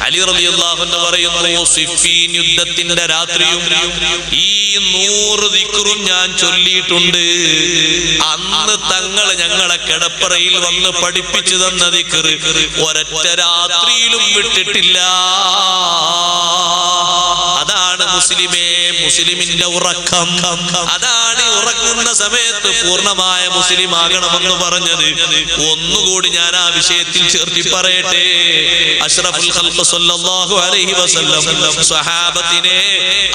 അലി റളിയല്ലാഹു അൻഹു പറയുന്നു, സിഫീൻ യുദ്ധത്തിന്റെ രാത്രിയും ഈ 100 ദിക്റും ഞാൻ ചൊല്ലിയിട്ടുണ്ട്. അന്ന് തങ്ങൾ ഞങ്ങളെ കിടപ്പറയിൽ വന്ന് പഠിപ്പിച്ചു തന്ന ദിക്ർ ഒരൊറ്റ രാത്രിയിലും വിട്ടിട്ടില്ല. അതാണ് മുസ്ലിമേ മുസ്ലിമിന്റെ ഉറക്കം. അതാണ് ഉറങ്ങുന്ന സമയത്ത് പൂർണ്ണമായ മുസ്ലിം ആകണമെന്ന് പറഞ്ഞത്. ഒന്നുകൂടി ഞാൻ ആ വിഷയത്തിൽ ചേർത്തി പറയട്ടെ. അഷ്റഫുൽ ഖൽഖ് സല്ലല്ലാഹു അലൈഹി വസല്ലം സ്വഹാബത്തിനെ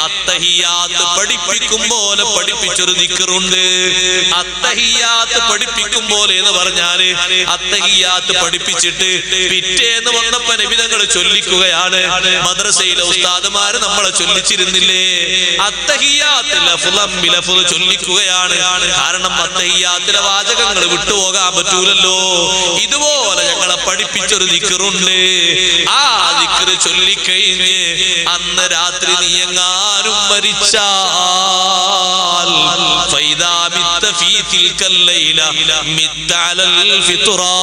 അത്തഹിയാത്ത് പഠിപ്പിക്കും പോലെ പഠിപ്പിച്ചൊരു ദിക്റുണ്ട്. അത്തഹിയാത്ത് പഠിപ്പിക്കും പോലെ എന്ന് പറഞ്ഞാല് അത്തഹിയാത്ത് പഠിപ്പിച്ചിട്ട് പിറ്റേന്ന് വന്നപ്പോ നബി തങ്ങൾ ചൊല്ലിക്കുകയാണ്. മദ്രസയിലെ ഉസ്താദുമാര് നമ്മളെ ചൊല്ലിച്ചിരുന്നില്ലേ? അത്തഹിയാത്ത് ലഫ്ളൻ ബിലഫ്ള് ചൊല്ലിക്കുകയാണ്. കാരണം അത്തഹിയാത്തിലെ വാചകങ്ങൾ വിട്ടുപോകാൻ പറ്റൂലല്ലോ. ഇതുപോലെ ഞങ്ങളെ പഠിപ്പിച്ചൊരു ദിക്റുണ്ട്. ആ ദിക്ർ ചൊല്ലിക്കഴിഞ്ഞ് അന്ന് രാത്രി നീ എങ്ങാനും മരിച്ചാൽ ഫൈദാ മിത്ത ഫീ തിൽക്കൽ ലൈല മിത്ത അലൽ ഫിത്റാ,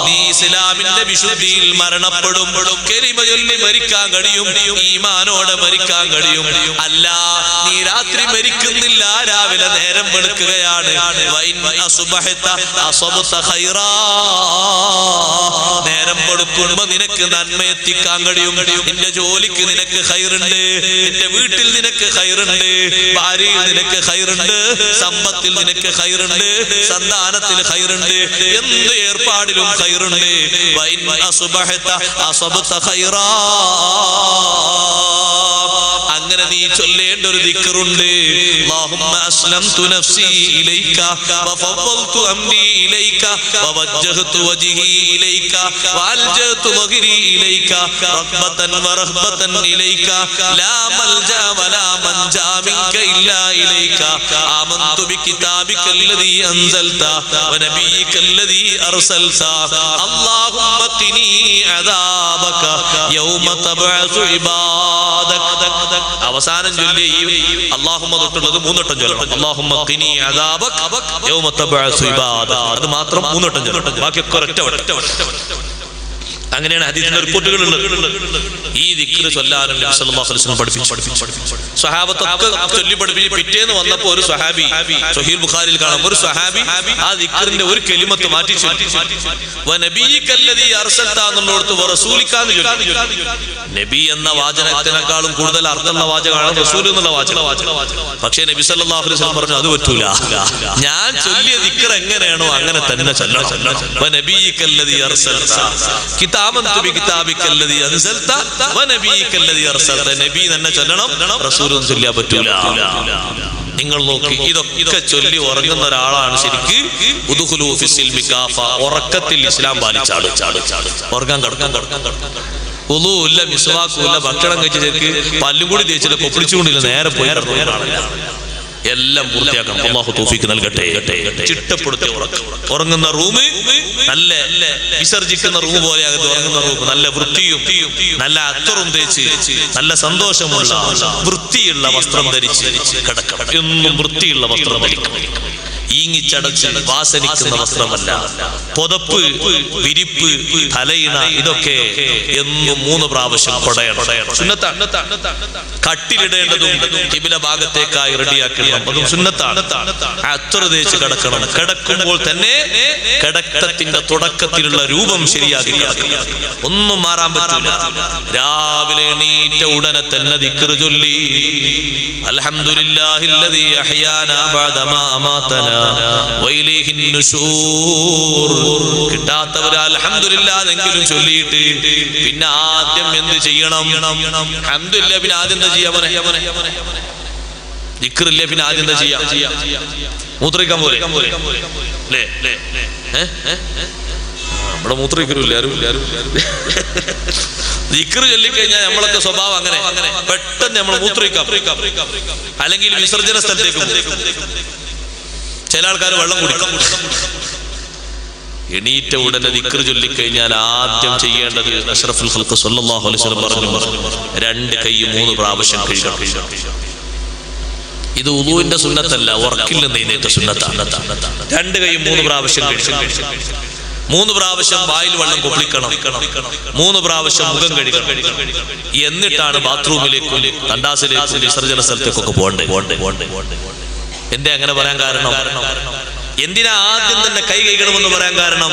നീ ഇസ്ലാമിന്റെ വിശുദ്ധിയിൽ മരണപ്പെടും. കലിമ ചൊല്ലി മരിക്കാൻ കഴിയും, ഈമാനോടെ മരിക്കാൻ കഴിയും. അല്ല, നീ രാത്രി മരിക്കുന്നില്ല, രാവിലെ നേരം വെളുക്കുകയാണ്. നേരം വെളുക്കുമ്പോ നിനക്ക് നന്മ എത്തിക്കാൻ കഴിയും. നിന്റെ ജോലിക്ക് നിനക്ക് ഖൈറുണ്ട്, നിന്റെ വീട്ടിൽ നിനക്ക് ഖൈറുണ്ട്, ഭാര്യയിൽ നിനക്ക് ഖൈറുണ്ട്, സമ്പത്തിൽ നിനക്ക് ഖൈറുണ്ട്, സന്താനത്തിൽ ഖൈറുണ്ട്, എന്ത് ഏർപ്പാടിലും ഖൈറുണ്ട്. അങ്ങനെ നീ ചൊല്ലേണ്ട ഒരു ദിക്റുണ്ട്. അല്ലാഹുമ്മ അസ്ലംതു നഫ്സി ഇലൈക വഫവ്വൽതു അംരി ഇലൈക വവജ്ജഹ്തു വജ്ഹി ഇലൈക വഅൽജഅതു വഗ്രി ഇലൈക റഗ്ബതൻ വറഹ്ബതൻ ഇലൈക ലാ മൽജഅ വലാ മൻജഅ മിൻക ഇല്ലാ ഇലൈക ആമന്തു ബികിതാബികല്ലദീ അൻസൽത വനബിയികല്ലദീ അർസൽത അല്ലാഹുമ്മ ഖിനി അദാബക യൗമ തബ്അസു ഇബാദക. അവസാനം ചൊല്ലി അല്ലാഹുമ്മ തൊട്ടുള്ളത് 3 വട്ടം ചൊല്ലണം. അല്ലാഹുമ്മ ഖിനി അദാബക യൗമ തബ്അസു ഇബാദക. അത് മാത്രം 3 വട്ടം ചൊല്ലണം. ബാക്കിയൊക്കെ ഒരൊറ്റ വട്ടം. അങ്ങനെയാണ് ഹദീസിന്റെ റിപ്പോർട്ടുകൾ ഉള്ളത്. ഈ ദിക്ർ ചൊല്ലാനും നബി സല്ലല്ലാഹു അലൈഹി വസല്ലം പഠിപ്പിച്ചു. സ്വഹാബത്തൊക്കെ ചൊല്ലി പഠിപ്പിച്ച് പിറ്റേന്ന് വന്നപ്പോൾ ഒരു സ്വഹാബി, സ്വഹീഹ് ബുഖാരിയിൽ കാണാം, ഒരു സ്വഹാബി ആ ദിക്റിന്റെ ഒരു കലിമത്ത് മാറ്റി ചൊല്ലി. വനബിയികല്ലദീ അർസൽത എന്നുള്ളടത്ത് വറസൂലിക്കാന്ന് ചൊല്ലി. നബി എന്ന വാചകത്തിനേക്കാളും കൂടുതൽ അർത്ഥമുള്ള വാചകമാണ് റസൂൽ എന്നുള്ള വാചകം. പക്ഷേ നബി സല്ലല്ലാഹു അലൈഹി വസല്ലം പറഞ്ഞു അത് പറ്റൂല. ഞാൻ ചൊല്ലിയ ദിക്ർ എങ്ങനെയാണോ അങ്ങനെ തന്നെ ചൊല്ലണം. വനബിയികല്ലദീ അർസൽത കിതാബന്തു ബികിതാബികല്ലദീ അൻസൽത വനബിയികല്ലദീ അർസൽത. നബി തന്നെ ചൊല്ലണം, റസൂലും ചൊല്ലിയാ പറ്റൂല. നിങ്ങൾ നോക്കി, ഇതൊക്കെ ചൊല്ലി ഉറങ്ങുന്ന ഒരാളാണ് ശരിക്ക് ഉദ്ഖുലൂ ഫിസ്സിൽമി കാഫ, ഉറക്കത്തിൽ ഇസ്ലാം പാലിച്ചാണ്. ഉറങ്ങാൻ കിടക്കാൻ ഒന്നുമില്ല, മിസ്വാക്കുമില്ല, ഭക്ഷണം കഴിച്ച ശരിക്ക് പല്ലും കൂടി തേച്ചില്ല, കൊപ്പിടിച്ചുകൊണ്ടില്ല, നേരെ പോയി എല്ലാം പൂർത്തിയാക്കണം. അല്ലാഹു തൗഫീഖ് നൽകട്ടെ. ചിട്ടപ്പെടുത്തിയ ഉറങ്ങുന്ന റൂം നല്ല വിസർജിക്കുന്ന റൂം പോലെയാകട്ടെ. ഉറങ്ങുന്ന റൂം നല്ല വൃത്തിയും നല്ല അത്തറും തേച്ച് നല്ല സന്തോഷമുള്ള വൃത്തിയുള്ള വസ്ത്രം ധരിച്ച് കിടക്കണം. എന്നും വൃത്തിയുള്ള വസ്ത്രം ധരിക്കണം. ഈങ്ങിച്ചടച്ച് വാസനിക്കുന്ന വസ്ത്രമല്ല. പുതപ്പ്, വിരിപ്പ്, തലയിണ ഇതൊക്കെ എന്നും 3 പ്രാവശ്യം കൊടയണം. സുന്നത്താണ്. കട്ടിലിടേണ്ടതും ഖിബില ഭാഗത്തേക്കായി റെഡിയാക്കണം, അതും സുന്നത്താണ്. അത്തർ തേച്ച് കിടക്കണം. കിടക്കുമ്പോൾ തന്നെ കിടക്കത്തിന്റെ തുടക്കത്തിലുള്ള രൂപം ശരിയാക്കി കിടക്കണം. ഒന്നും മാറാൻ പറ്റില്ല. രാവിലെ എണീറ്റ ഉടനെ തന്നെ ദിക്ർ ചൊല്ലി അൽഹംദുലില്ലാഹില്ലദീ അഹ്യാനാ ബഅദമാ അമാതനാ വഇലൈഹിൻ നുശൂർ. കിട്ടാത്തവർ അൽഹംദുലില്ലാഹ് എങ്കിലും ചൊല്ലിയിട്ട് പിന്നെ ആദ്യം എന്ത് ചെയ്യണം? അൽഹംദുലില്ലാഹ് പിന്നെ ആദ്യം എന്താ ചെയ്യാ? ദിക്റില്ല പിന്നെ ആദ്യം എന്താ ചെയ്യാ? മൂത്രിക്കാൻ പോലെ അല്ലേ? നമ്മുടെ മൂത്രിക്കലില്ല ആരും. ദിക്ർ ചൊല്ലിക്കഴിഞ്ഞാൽ നമ്മളൊക്കെ സ്വഭാവം അങ്ങനെ പെട്ടെന്ന് നമ്മൾ മൂത്രിക്കാം, അല്ലെങ്കിൽ വിസർജന സ്ഥലത്തേക്ക്. ചില ആൾക്കാർ വെള്ളം കുടിക്കും. എണീറ്റ ഉടനെ ദിക്ർ ചൊല്ലിക്കഴിഞ്ഞാൽ ആദ്യം ചെയ്യേണ്ടത് അഷ്റഫുൽ ഖൽഖ് സ്വല്ലല്ലാഹു അലൈഹി വസല്ലം പറഞ്ഞു, 2 കൈ 3 പ്രാവശ്യം കഴുകണം. ഇത് ഉളൂവിന്റെ സുന്നത്തല്ല, ഉറക്കിൽ നിന്ന് എഴുന്നേറ്റ സുന്നത്താണ്. 2 കൈ 3 പ്രാവശ്യം കഴുകണം. 3 പ്രാവശ്യം വായിൽ വെള്ളം കൊപ്പിക്കണം, 3 പ്രാവശ്യം മുഖം കഴുകണം. എന്നിട്ടാണ് ബാത്റൂമിലേക്കും തണ്ടാസിലേക്കും വിസർജന സ്ഥലത്തേക്കൊക്കെ പോകണ്ടേ. എന്തേ അങ്ങനെ പറയാൻ കാരണം? എന്തിനാ ആദ്യം തന്നെ കൈ കഴുകണമെന്ന് പറയാൻ കാരണം?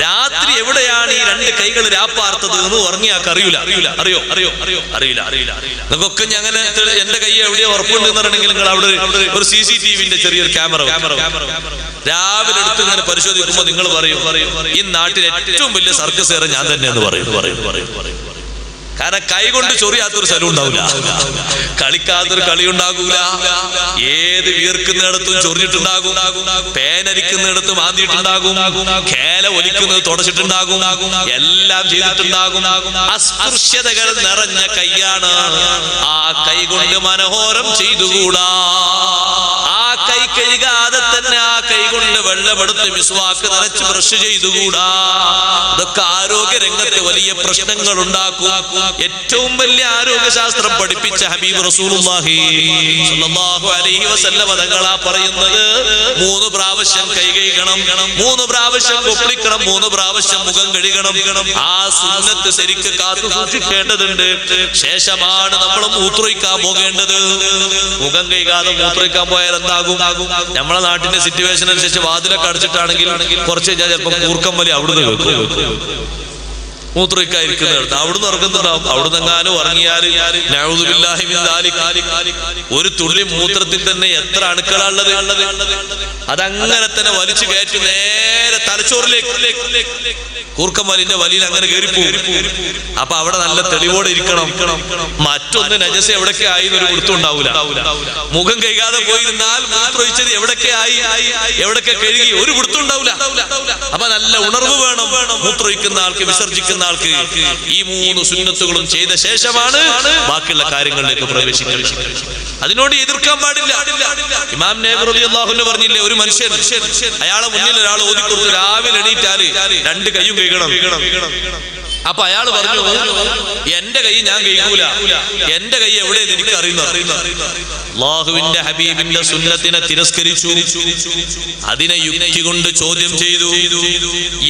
രാത്രി എവിടെയാണ് ഈ 2 കൈകൾ രാപ്പാർത്തത് എന്ന് ഉറങ്ങിയാക്ക് അറിയില്ല. നിങ്ങൾക്കൊക്കെ അങ്ങനെ എന്റെ കൈ എവിടെയോ ഉറപ്പുണ്ടെന്ന് പറയണമെങ്കിൽ നിങ്ങൾ അവിടെ ഒരു CCTV-ന്റെ ചെറിയൊരു ക്യാമറ രാവിലെ എടുത്ത് ഇങ്ങനെ പരിശോധിക്കുമ്പോൾ നിങ്ങൾ പറയും ഈ നാട്ടിൽ ഏറ്റവും വലിയ സർക്കസ് ഏറെ ഞാൻ തന്നെ എന്ന് പറയും. കാരണം കൈ കൊണ്ട് ചൊറിയാത്തൊരു സ്ഥലം ഉണ്ടാവില്ല, കളിക്കാത്തൊരു കളി ഉണ്ടാകൂല. ഏത് വീർക്കുന്നിടത്തും ചൊറിഞ്ഞിട്ടുണ്ടാകും, പേനരിക്കുന്നിടത്ത് മാന്തിയിട്ടുണ്ടാകും, കേല ഒലിക്കുന്നത് തുടച്ചിട്ടുണ്ടാകും, എല്ലാം ചെയ്തിട്ടുണ്ടാകും. അസ്പൃശ്യതകൾ നിറഞ്ഞ കൈയാണ്. ആ കൈ കൊണ്ട് മനോഹരം ചെയ്തുകൂടാ. ആ കൈ കഴുകാതെ തന്നെ ആ കൈ കൊണ്ട് വെള്ളമെടുത്ത് മിസ്വാക്ക് നനച്ച് ബ്രഷ് ചെയ്തുകൂടാ. ഇതൊക്കെ ആരോഗ്യ രംഗത്ത് വലിയ പ്രശ്നങ്ങൾ ഉണ്ടാക്കും. ഏറ്റവും വലിയ ആരോഗ്യശാസ്ത്രം പഠിപ്പിച്ച ഹബീബ് റസൂലുള്ളാഹി സ്വല്ലല്ലാഹു അലൈഹി വസല്ലം തങ്ങളാ പറയുന്നത് 3 പ്രാവശ്യം കൈ കഴുകണം, 3 പ്രാവശ്യം കൊപ്പിക്കണം, 3 പ്രാവശ്യം മുഖം കഴുകണം. ആ സുന്നത്ത് ശരിക്ക് കാത്തു സൂക്ഷിക്കേണ്ടതുണ്ട്. ശേഷമാണ് നമ്മൾ മൂത്രമൊഴിക്കാൻ പോകേണ്ടത്. മുഖം കഴുകാതെ മൂത്രമൊഴിക്കാൻ പോയാൽ എന്താകും? നമ്മളെ നാട്ടിന്റെ സിറ്റുവേഷൻ അനുസരിച്ച് വാതിലൊക്കെ അടച്ചിട്ടാണെങ്കിൽ കുറച്ച് കഴിഞ്ഞാൽ ചിലപ്പോൾ കൂർക്കം വലി അവിടുന്ന് വെക്കും. മൂത്രമൊഴിക്കാതിരിക്കുന്നിടത്ത് അവിടുന്ന് ഇറങ്ങുന്നുണ്ടാവും. അവിടുന്ന് എങ്ങാനും ഇറങ്ങിയാൽ ഒരു തുള്ളി മൂത്രത്തിൽ തന്നെ എത്ര അണുക്കളാണുള്ളത്. അതങ്ങനെ തന്നെ വലിച്ചു കയറ്റി നേരെ തലച്ചോറിലേക്ക് കൂർക്കം വലിന്റെ വലിയിൽ അങ്ങനെ കയറിപ്പോകും. അപ്പൊ അവിടെ നല്ല തെളിവോടെ ഇരിക്കണം. മറ്റൊന്ന് നജസ് എവിടൊക്കെ ആയി ഒരു കൊടുത്തുണ്ടാവൂല. മുഖം കഴുകാതെ പോയിരുന്നാൽ മൂത്രമൊഴിച്ചത് എവിടൊക്കെ ആയി, എവിടൊക്കെ കഴുകി ഒരു കൊടുത്തുണ്ടാവൂല. അപ്പൊ നല്ല ഉണർവ് വേണം മൂത്രമൊഴിക്കുന്ന ആൾക്ക്, വിസർജിക്കുന്ന ആൾക്ക്. ഈ 3 സുന്നത്തുകളും ചെയ്ത ശേഷമാണ് ബാക്കിയുള്ള കാര്യങ്ങളിലേക്ക് പ്രവേശിക്കുന്നത്. അതിനോട് എതിർക്കാൻ പാടില്ല. ഇമാം നബി റളിയല്ലാഹു അൻഹു പറഞ്ഞില്ലേ, ഒരു മനുഷ്യൻ അയാളെ മുന്നിൽ ഒരാൾ ഓതിക്കൊടുത്ത് രാവിലെ എണീറ്റാല് 2 കൈയും കഴുകണം. അപ്പൊ അയാൾ പറഞ്ഞു, എന്റെ കൈ ഞാൻ കഴുകൂല, എന്റെ കൈ എവിടെയെന്ന് എനിക്ക് അറിയുന്നു. അല്ലാഹുവിന്റെ ഹബീബിന്റെ സുന്നത്തിനെ തിരസ്കരിച്ചു. അതിനെ യുക്തി കൊണ്ട് ചോദ്യം ചെയ്തു.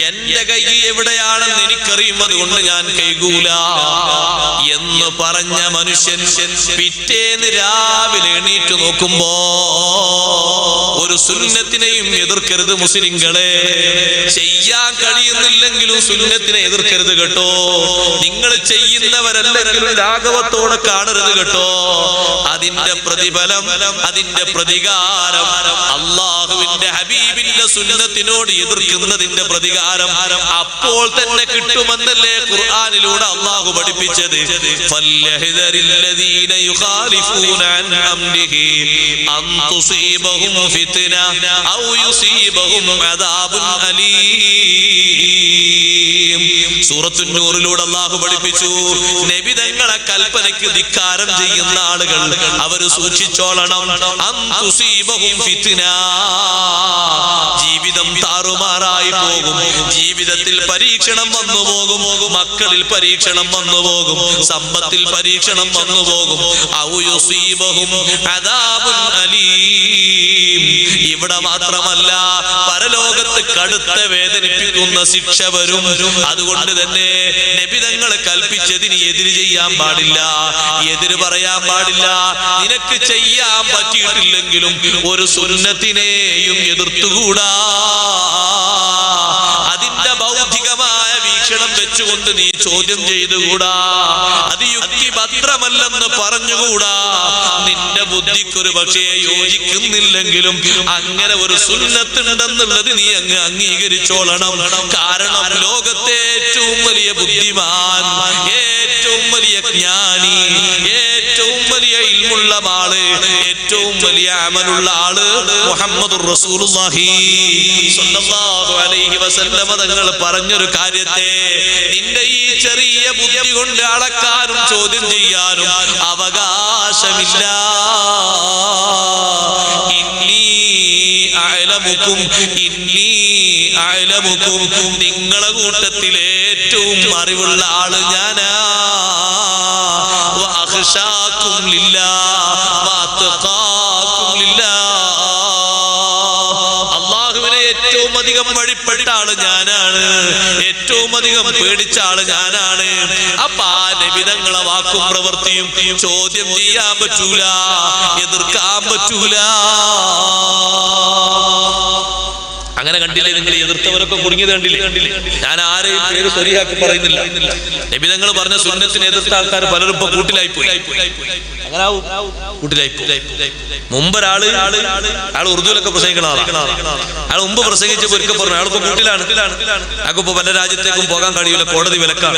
എന്റെ കൈ എവിടെയാണെന്ന് എനിക്കറിയും, അതുകൊണ്ട് ഞാൻ കഴുകൂല എന്ന് പറഞ്ഞ മനുഷ്യൻ പിറ്റേന്ന് രാവിലെ എണീറ്റ് നോക്കുമ്പോ ഒരു സുന്നത്തിനെയും എതിർക്കരുത് മുസ്ലിങ്ങളെ. ചെയ്യാൻ കഴിയുന്നില്ലെങ്കിലും സുന്നത്തിനെ എതിർക്കരുത് കേട്ടോ. നിങ്ങൾ ചെയ്യുന്നവരല്ലെങ്കിലും ലാഘവത്തോടെ കാണരുത് കേട്ടോ. അതിന്റെ പ്രതിഫലം, അതിന്റെ പ്രതികാരം അല്ലാഹുവിന്റെ ഹബീബിന്റെ സുന്നത്തിനോട് എതിർക്കുന്നതിന്റെ പ്രതികാരം അപ്പോൾ തന്നെ കിട്ടുമെന്നല്ലേ ഖുർആനിലൂടെ അല്ലാഹു പഠിപ്പിച്ചത്. ഫല്യഹ്ദരില്ലദീന യുഖാലിഫൂന അൻ അംരിഹി അൻ തുസീബഹും ഫിത്ന ഔ യുസീബഹും അദാബുൻ അലീം. സൂറത്തുൻ നൂറിലൂടെ അല്ലാഹു പഠിപ്പിച്ചു, നബി തങ്ങളെ കൽപ്പനയ്ക്ക് ധിക്കാരം ചെയ്യുന്ന ആളുകൾ അവർ സൂക്ഷിച്ചോളണം. അൻ തുസീബഹും ഫിത്ന, ജീവിതം താറുമാറായി പോകും, ജീവിതത്തിൽ പരീക്ഷണം വന്നു പോകും, മക്കളിൽ പരീക്ഷണം വന്നു പോകും, സമ്പത്തിൽ പരീക്ഷണം വന്നു പോകും. ഔ യുസീബഹും അദാബുൻ അലീം. ഇവിടെ മാത്രമല്ല, പരലോകത്ത് കടുത്ത വേദനിപ്പിക്കുന്ന ശിക്ഷ വരും. അതുകൊണ്ട് തന്നെ നബി തങ്ങൾ കൽപ്പിച്ചതിന് എതിര് ചെയ്യാൻ പാടില്ല, എതിര് പറയാൻ പാടില്ല. നിനക്ക് ചെയ്യാൻ പറ്റിയിട്ടില്ലെങ്കിലും ഒരു സുന്നത്തിനെയും എതിർത്തുകൂടാ. അതിന്റെ ഭൗതികമായ വീക്ഷണം വെച്ചുകൊണ്ട് നീ ചോദ്യം ചെയ്തുകൂടാ. അത് യുക്തിഭദ്രമല്ലെന്ന് പറഞ്ഞുകൂടാ. നിന്റെ ബുദ്ധിക്കൊരു പക്ഷേ യോജിക്കുന്നില്ലെങ്കിലും അങ്ങനെ ഒരു സുന്നത്തുണ്ടെന്നുള്ളത് നീ അങ്ങ് അംഗീകരിച്ചോളണം. കാരണം ലോകത്തെ ഏറ്റവും വലിയ ബുദ്ധിമാൻ, ഏറ്റവും വലിയ ജ്ഞാനി, ഏറ്റവും വലിയ ഇൽമുള്ള ആള്, ഏറ്റവും വലിയ അമലുള്ള ആള് മുഹമ്മദുർ റസൂലുള്ളാഹി സ്വല്ലല്ലാഹു അലൈഹി വസല്ലം തങ്ങൾ പറഞ്ഞൊരു കാര്യത്തെ നിന്റെ ഈ ചെറിയ ബുദ്ധി കൊണ്ട് അളക്കാനും ചോദ്യം ചെയ്യാനും അവകാശമില്ല. നിങ്ങളെ കൂട്ടത്തിൽ ഏറ്റവും അറിവുള്ള ആള് ഞാനാ. ഏറ്റവും അധികം പേടിച്ച ആള് ഞാനാണ്. അപ്പൊ ആ നബി തങ്ങളെ വാക്കും പ്രവൃത്തിയും ചോദ്യം ചെയ്യാൻ പറ്റൂല, എതിർക്കാൻ പറ്റൂല. അങ്ങനെ കണ്ടില്ലേ നിങ്ങൾ? എതിർത്തവരൊക്കെ കുടുങ്ങിയത് കണ്ടില്ലേ? ഞാൻ ആരെയും പേര് ശരിയാക്കി പറയുന്നില്ല. നബി തങ്ങൾ പറഞ്ഞ സുന്നത്തിനെ എതിർത്ത ആൾക്കാർ പലരും ഇപ്പൊ കൂട്ടിലായി പോയി. മുമ്പ് ഒരാള് ഉറുദുവിലൊക്കെ പ്രസംഗിക്കണ ആളാണ്. അയാൾ മുമ്പ് പ്രസംഗിച്ചപ്പോ ഒരിക്കൽ പറഞ്ഞു അയാളിപ്പോ കൂട്ടിലാണ്. അയാൾക്കിപ്പോ പല രാജ്യത്തേക്കും പോകാൻ കഴിയില്ല, കോടതി വിലക്കാണ്.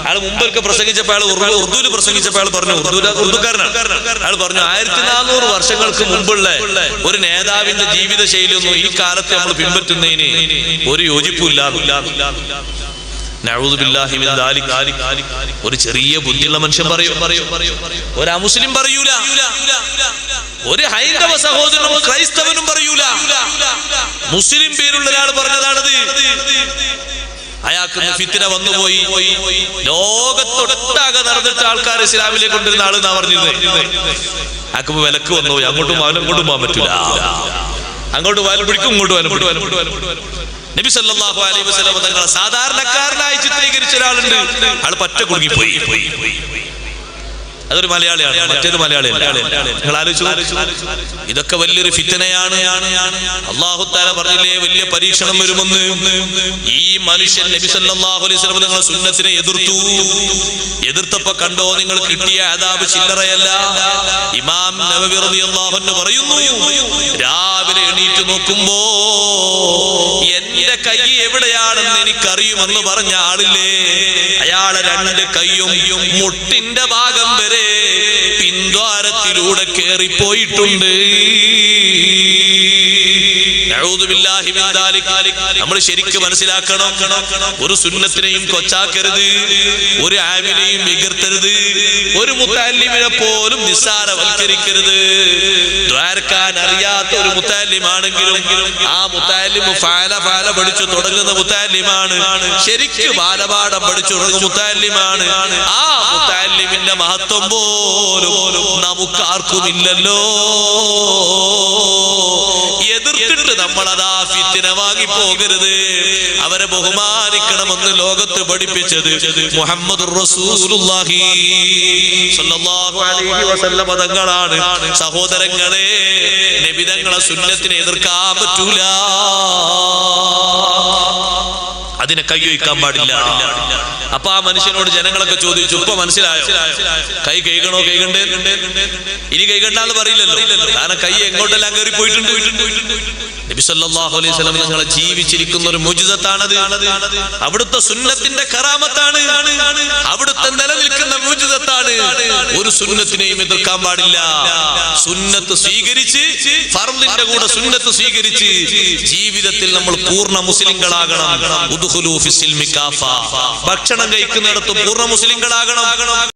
അയാൾ മുമ്പൊക്കെ പ്രസംഗിച്ചപ്പോ അയാൾ ഉറുദുവിൽ പ്രസംഗിച്ചപ്പോ അയാൾ പറഞ്ഞു, ഉറുദുക്കാരനാണ്. അയാൾ പറഞ്ഞു 1400 വർഷങ്ങൾക്ക് മുമ്പുള്ള ഒരു നേതാവിന്റെ ജീവിത ശൈലിയൊന്നും ഈ കാലത്ത് നമ്മൾ പിൻപറ്റുന്നതിന് ഒരു യോജിപ്പില്ല. ഒരു ചെറിയ ബുദ്ധിയുള്ള മനുഷ്യൻ പറയും, ഒരു അമുസ്ലിം പറയൂല, ഒരു ഹൈന്ദവ സഹോദരനും ക്രൈസ്തവനും പറയൂല. മുസ്ലിം പേരുള്ള ഒരാൾ പറഞ്ഞതാണത്. അയാൾക്ക് ഫിത്ന വന്നുപോയി. ലോകത്തൊട്ടാകെ നടന്നിട്ട് ആൾക്കാർ ഇസ്ലാമിലേക്ക് കൊണ്ടിരുന്ന ആളെന്നാ പറഞ്ഞിരുന്നത്. അയാൾക്ക് വിലക്ക് വന്നുപോയി. അങ്ങോട്ടും പോകാൻ പറ്റൂല. അങ്ങോട്ട് വാലും പിടിക്കും, ഇങ്ങോട്ട് വാലും പിടിക്കും. നബി സല്ലല്ലാഹു അലൈഹി വസല്ലം തങ്ങളെ സാധാരണക്കാരനായി ചിത്രീകരിച്ച ഒരാളുണ്ട്. ആൾ പറ്റ കുടുങ്ങിപ്പോയി. അതൊരു മലയാളിയാണ്, മറ്റേത് മലയാളിയല്ല. നിങ്ങൾ ആലോചിച്ചു, ഇതൊക്കെ വലിയൊരു ഫിത്നയാണ്. അല്ലാഹു തആല പറഞ്ഞില്ലേ വലിയ പരീക്ഷണം വരുമെന്ന്. ഈ മനുഷ്യൻ നബി സല്ലല്ലാഹു അലൈഹി വസല്ലം തങ്ങളുടെ സുന്നത്തിനെ എതിർത്തപ്പോ കണ്ടോ നിങ്ങൾ കിട്ടിയ അദാബ് ചില്ലറയല്ല. ഇമാം നവവി റളിയല്ലാഹു അൻഹു പറയുന്നു, രാവിലെ എണീറ്റ് നോക്കുമ്പോ എന്റെ കൈ എവിടെയാണെന്ന് എനിക്കറിയുമെന്ന് പറഞ്ഞ ആളില്ലേ, അയാളെ 2 കൈയും മുട്ടിന്റെ ഭാഗം വരെ പിൻദ്വാരത്തിലൂടെ കേറിപ്പോയിട്ടുണ്ട്. നമ്മൾ ശരിക്കും മനസ്സിലാക്കണം, ഒരു സുന്നത്തിനെയും കൊച്ചാക്കരുത്, ഒരു ആമിനെയും വികർത്തരുത്, ഒരു മുത്തല്ലിമിനെ പോലും നിസ്സാരവൽക്കരിക്കരുത്. ദ്വാരക്കാൻ അറിയാത്ത ഒരു മുത്തല്ലിമാണെങ്കിലും ആ മുത്തല്ലിമ് ഫാല പഠിച്ചു തുടങ്ങുന്ന മുത്തല്ലിമാണ്, ശരിക്ക് ബാലപാഠം പഠിച്ചു തുടങ്ങുന്ന മുത്തല്ലിമാണ്. ആ മുത്തല്ലിമിന്റെ മഹത്വം പോലും നമുക്കാർക്കുമില്ലല്ലോ. എതിർത്തിട്ട് നമ്മളതാ ഫിത്ന വാങ്ങി പോകരുത്. അവരെ ബഹുമാനിക്കണമെന്ന് ലോകത്ത് പഠിപ്പിച്ചത് മുഹമ്മദുർ റസൂലുള്ളാഹി സ്വല്ലല്ലാഹു അലൈഹി വസല്ലം തങ്ങളാണ്. സഹോദരങ്ങളെ, നബി തങ്ങളെ സുന്നത്തിനെ എതിർക്കാൻ പറ്റൂല, അതിനെ കൈവയ്ക്കാൻ പാടില്ല. അപ്പൊ ആ മനുഷ്യനോട് ജനങ്ങളൊക്കെ ചോദിച്ചു, ഇപ്പൊ മനസ്സിലായോ കൈ കൈകണോ കൈകണ്ടേ? ഇനി കൈകണ്ടാന്ന് പറയില്ലല്ലോ, കാരണം കൈ എങ്ങോട്ടെല്ലാം കയറി പോയിട്ടുണ്ട്. നബി സല്ലല്ലാഹു അലൈഹി വസല്ലം നിങ്ങളെ ജീവിച്ചിരിക്കുന്ന ഒരു മുജിസത്താണത്. അവിടുത്തെ സുന്നത്തിന്റെ കറാമത്താണ്, അവിടുത്തെ നിലനിൽക്കുന്ന മുജിസത്താണ്. ഒരു സുന്നത്തിനെയും എതിർക്കാൻ പാടില്ല. സുന്നത്ത് സ്വീകരിച്ച്, ഫർളിന്റെ കൂടെ സുന്നത്ത് സ്വീകരിച്ച് ജീവിതത്തിൽ നമ്മൾ പൂർണ്ണ മുസ്ലിങ്ങളാകണം. ഉദ്ഖുലൂ ഫിസ്സിൽമി കാഫ. ഭക്ഷണം കഴിക്കുന്നിടത്ത് പൂർണ്ണ മുസ്ലിങ്ങളാകണം.